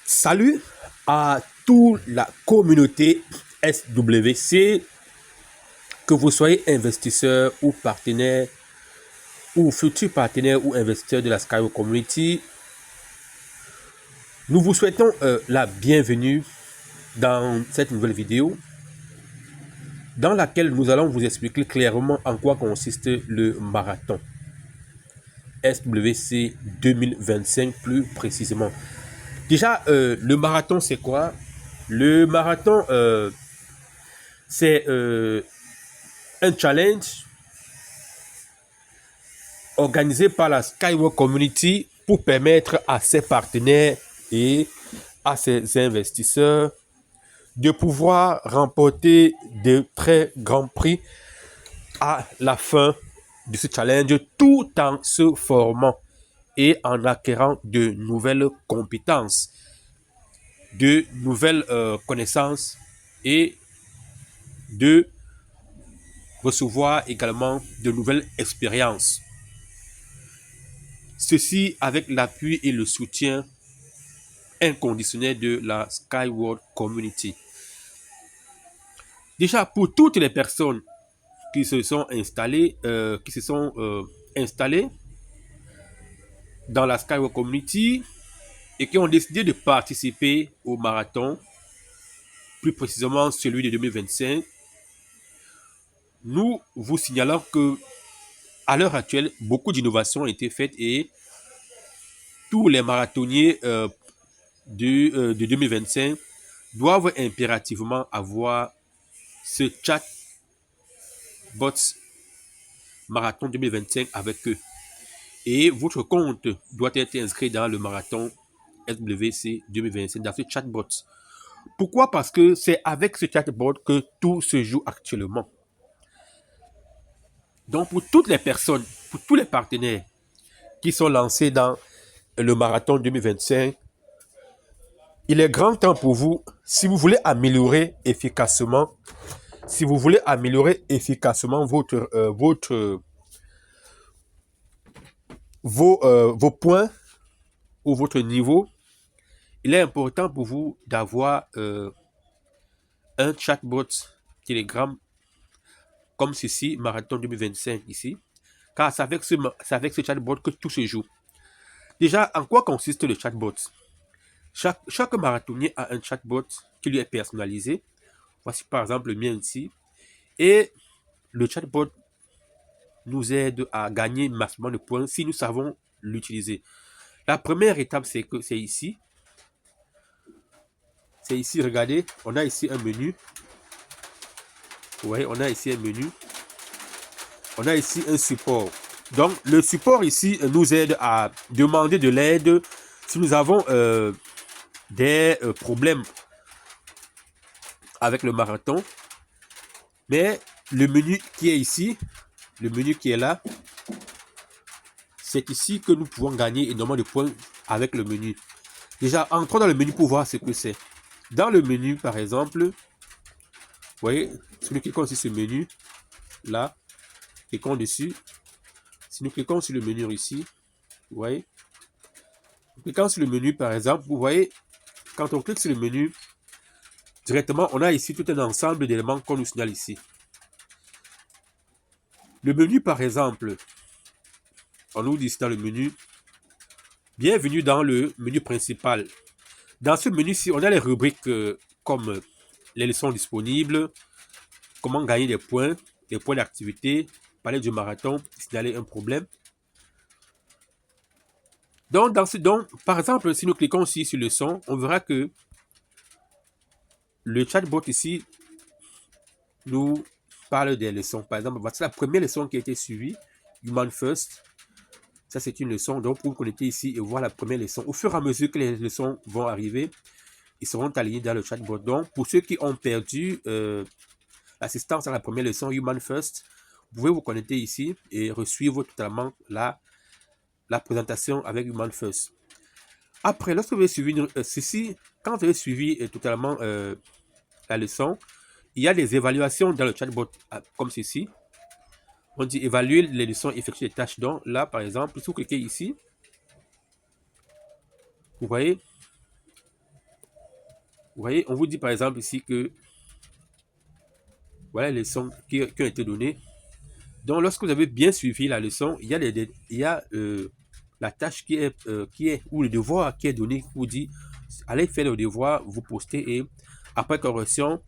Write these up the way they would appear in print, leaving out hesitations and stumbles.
Salut à toute la communauté SWC, que vous soyez investisseur ou partenaire ou futur partenaire ou investisseur de la Skyway Community. Nous vous souhaitons la bienvenue dans cette nouvelle vidéo dans laquelle nous allons vous expliquer clairement en quoi consiste le marathon SWC 2025 plus précisément. Déjà, le marathon, c'est quoi? Le marathon, c'est un challenge organisé par la Skyway Community pour permettre à ses partenaires et à ses investisseurs de pouvoir remporter de très grands prix à la fin de ce challenge, tout en se formant et en acquérant de nouvelles compétences, de nouvelles connaissances et de recevoir également de nouvelles expériences. Ceci avec l'appui et le soutien inconditionnel de la Skyway Community. Déjà, pour toutes les personnes qui se sont installées, dans la Skyway Community et qui ont décidé de participer au marathon, plus précisément celui de 2025, nous vous signalons que à l'heure actuelle, beaucoup d'innovations ont été faites et tous les marathoniens de 2025 doivent impérativement avoir ce chatbot marathon 2025 avec eux. Et votre compte doit être inscrit dans le marathon SWC 2025, dans ce chatbot. Pourquoi? Parce que c'est avec ce chatbot que tout se joue actuellement. Donc pour toutes les personnes, pour tous les partenaires qui sont lancés dans le marathon 2025, il est grand temps pour vous, si vous voulez améliorer efficacement, vos points ou votre niveau, il est important pour vous d'avoir un chatbot Telegram comme ceci, Marathon 2025 ici, car c'est avec ce chatbot que tout se joue. Déjà, en quoi consiste le chatbot? Chaque marathonnier a un chatbot qui lui est personnalisé. Voici par exemple le mien ici. Et le chatbot nous aide à gagner massivement de points si nous savons l'utiliser. La première étape, c'est que c'est ici. C'est ici, regardez, on a ici un menu. Vous voyez, on a ici un menu. On a ici un support. Donc, le support ici nous aide à demander de l'aide si nous avons des problèmes avec le marathon. Mais le menu qui est ici, le menu qui est là, c'est ici que nous pouvons gagner énormément de points avec le menu. Déjà, entrons dans le menu pour voir ce que c'est. Dans le menu, par exemple, vous voyez, si nous cliquons sur ce menu, là, cliquons dessus. Si nous cliquons sur le menu ici, vous voyez, cliquant sur le menu, par exemple, vous voyez, quand on clique sur le menu, directement, on a ici tout un ensemble d'éléments qu'on nous signale ici. Le menu, par exemple, on nous dit ici dans le menu, bienvenue dans le menu principal. Dans ce menu-ci, on a les rubriques comme les leçons disponibles, comment gagner des points d'activité, parler du marathon, signaler un problème. Donc, par exemple, si nous cliquons ici sur leçon, on verra que le chatbot ici nous parle des leçons. Par exemple, voici la première leçon qui a été suivie, Human First. Ça, c'est une leçon. Donc, pour vous connecter ici et voir la première leçon, au fur et à mesure que les leçons vont arriver, ils seront alignés dans le chatbot. Donc, pour ceux qui ont perdu l'assistance à la première leçon, Human First, vous pouvez vous connecter ici et suivre totalement la présentation avec Human First. Après, lorsque vous avez suivi ceci, quand vous avez suivi totalement la leçon, il y a des évaluations dans le chatbot comme ceci. On dit évaluer les leçons, effectuer les tâches. Donc là, par exemple, si vous cliquez ici, vous voyez, Vous voyez, on vous dit par exemple ici que voilà les leçons qui ont été données. Donc, lorsque vous avez bien suivi la leçon, il y a la tâche qui est, ou le devoir qui est donné, qui vous dit, allez faire le devoir, vous postez et après correction,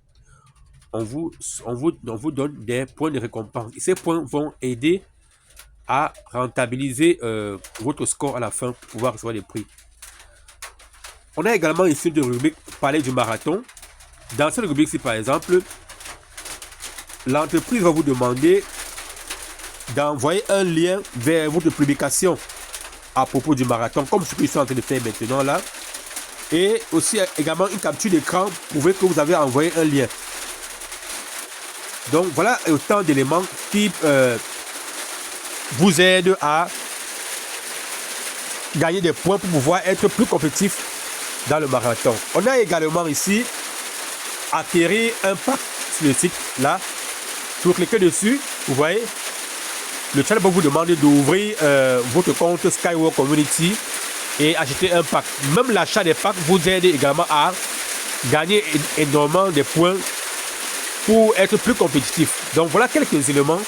on vous donne des points de récompense. Et ces points vont aider à rentabiliser votre score à la fin pour pouvoir recevoir des prix. On a également ici de rubrique parler du marathon. Dans cette rubrique-ci, par exemple, l'entreprise va vous demander d'envoyer un lien vers votre publication à propos du marathon, comme ce que je suis en train de faire maintenant là. Et aussi également une capture d'écran pour prouver que vous avez envoyé un lien. Donc voilà autant d'éléments qui vous aident à gagner des points pour pouvoir être plus compétitif dans le marathon. On a également ici acquérir un pack sur le site là. Si vous cliquez dessus, vous voyez, le chat va vous demander d'ouvrir votre compte Skyward Community et acheter un pack. Même l'achat des packs vous aide également à gagner énormément de points pour être plus compétitif. Donc voilà quelques éléments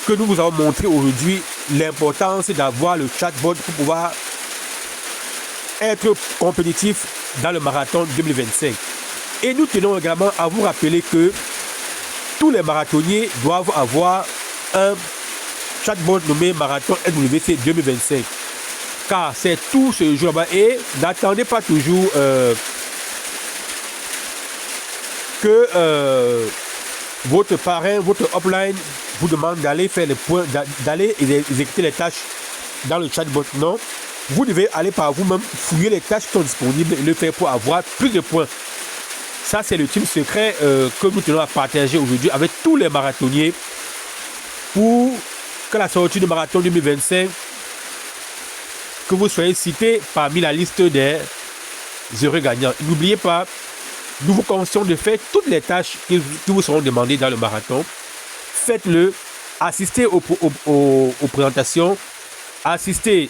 que nous vous avons montré aujourd'hui, l'importance d'avoir le chatbot pour pouvoir être compétitif dans le marathon 2025. Et nous tenons également à vous rappeler que tous les marathoniers doivent avoir un chatbot nommé Marathon SWC 2025. Car c'est tout ce jour-là. Et n'attendez pas toujours que votre parrain, votre upline vous demande d'aller faire les points, d'aller exécuter les tâches dans le chatbot. Non, vous devez aller par vous-même fouiller les tâches qui sont disponibles et le faire pour avoir plus de points. Ça, c'est le team secret que nous tenons à partager aujourd'hui avec tous les marathoniers pour que la sortie du marathon 2025, que vous soyez cité parmi la liste des heureux gagnants. N'oubliez pas, nous vous conseillons de faire toutes les tâches qui vous seront demandées dans le marathon. Faites-le, assistez aux présentations, assistez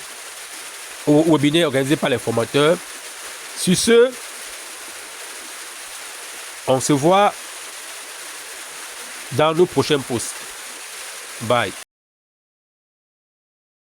aux webinaires organisés par les formateurs. Sur ce, on se voit dans nos prochains posts. Bye.